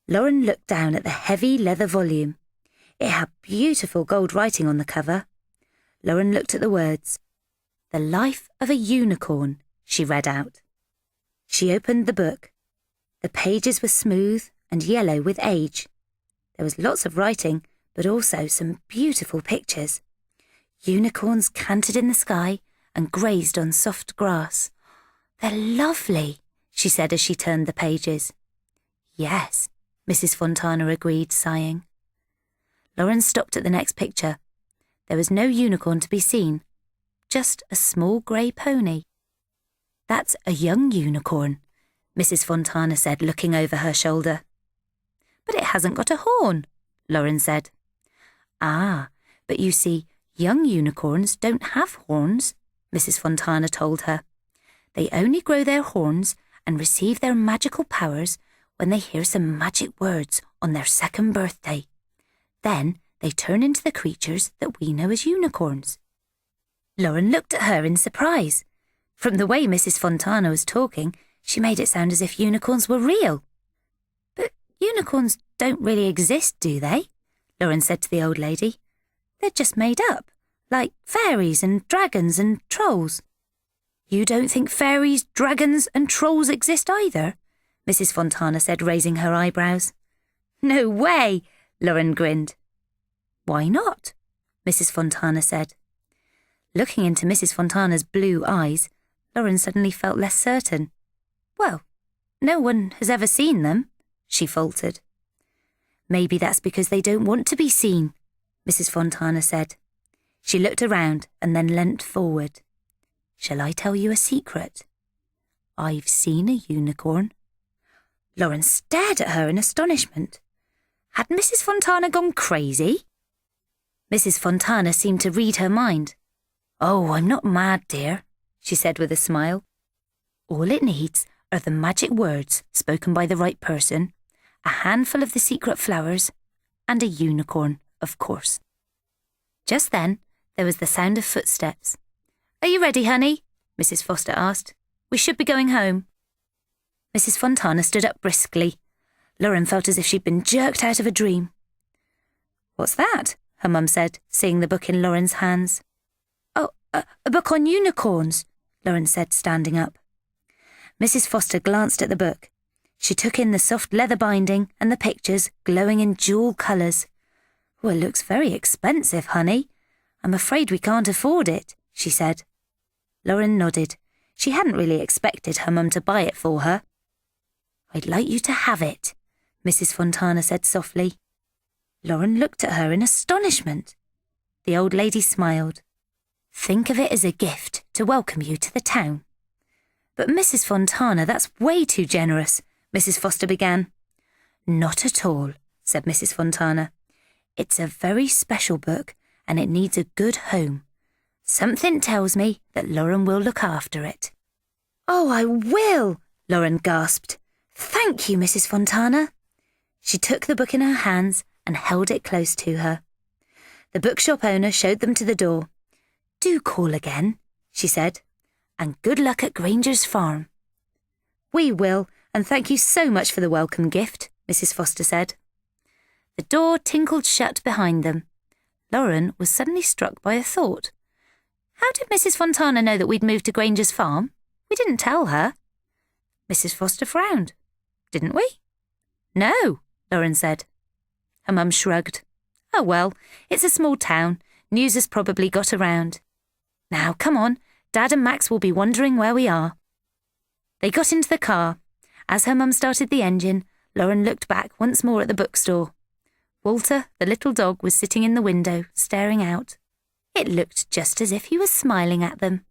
Lauren looked down at the heavy leather volume. It had beautiful gold writing on the cover. Lauren looked at the words. "The Life of a Unicorn," she read out. She opened the book. The pages were smooth and yellow with age. There was lots of writing, but also some beautiful pictures. Unicorns cantered in the sky and grazed on soft grass. "They're lovely," she said as she turned the pages. "Yes," Mrs. Fontana agreed, sighing. Lauren stopped at the next picture. There was no unicorn to be seen, just a small grey pony. "That's a young unicorn," Mrs. Fontana said, looking over her shoulder. "But it hasn't got a horn," Lauren said. "Ah, but you see, young unicorns don't have horns," Mrs. Fontana told her. "They only grow their horns and receive their magical powers when they hear some magic words on their second birthday. Then they turn into the creatures that we know as unicorns." Lauren looked at her in surprise. From the way Mrs. Fontana was talking, she made it sound as if unicorns were real. "But unicorns don't really exist, do they?" Lauren said to the old lady. "They're just made up, like fairies and dragons and trolls." "You don't think fairies, dragons and trolls exist either?" Mrs. Fontana said, raising her eyebrows. "No way!" Lauren grinned. "Why not?" Mrs. Fontana said. Looking into Mrs. Fontana's blue eyes, Lauren suddenly felt less certain. "Well, no one has ever seen them," she faltered. "Maybe that's because they don't want to be seen," Mrs. Fontana said. She looked around and then leant forward. "Shall I tell you a secret? I've seen a unicorn." Lauren stared at her in astonishment. Had Mrs. Fontana gone crazy? Mrs. Fontana seemed to read her mind. "Oh, I'm not mad, dear," she said with a smile. "All it needs are the magic words spoken by the right person, a handful of the secret flowers, and a unicorn, of course." Just then, there was the sound of footsteps. "Are you ready, honey?" Mrs. Foster asked. "We should be going home." Mrs. Fontana stood up briskly. Lauren felt as if she'd been jerked out of a dream. "What's that?" her mum said, seeing the book in Lauren's hands. "Oh, a book on unicorns," Lauren said, standing up. Mrs. Foster glanced at the book. She took in the soft leather binding and the pictures glowing in jewel colours. "Oh, it looks very expensive, honey. I'm afraid we can't afford it," she said. Lauren nodded. She hadn't really expected her mum to buy it for her. "I'd like you to have it," Mrs. Fontana said softly. Lauren looked at her in astonishment. The old lady smiled. "Think of it as a gift to welcome you to the town." "But Mrs. Fontana, that's way too generous," Mrs. Foster began. "Not at all," said Mrs. Fontana. "It's a very special book and it needs a good home. Something tells me that Lauren will look after it." "Oh, I will," Lauren gasped. "Thank you, Mrs. Fontana." She took the book in her hands and held it close to her. The bookshop owner showed them to the door. "Do call again," she said, "and good luck at Granger's farm." "We will, and thank you so much for the welcome gift," Mrs. Foster said. The door tinkled shut behind them. Lauren was suddenly struck by a thought. How did Mrs. Fontana know that we'd moved to Granger's farm? We didn't tell her. Mrs. Foster frowned. "Didn't we?" "No," Lauren said. Her mum shrugged. "Oh well, it's a small town. News has probably got around. Now, come on. Dad and Max will be wondering where we are." They got into the car. As her mum started the engine, Lauren looked back once more at the bookstore. Walter, the little dog, was sitting in the window, staring out. It looked just as if he was smiling at them.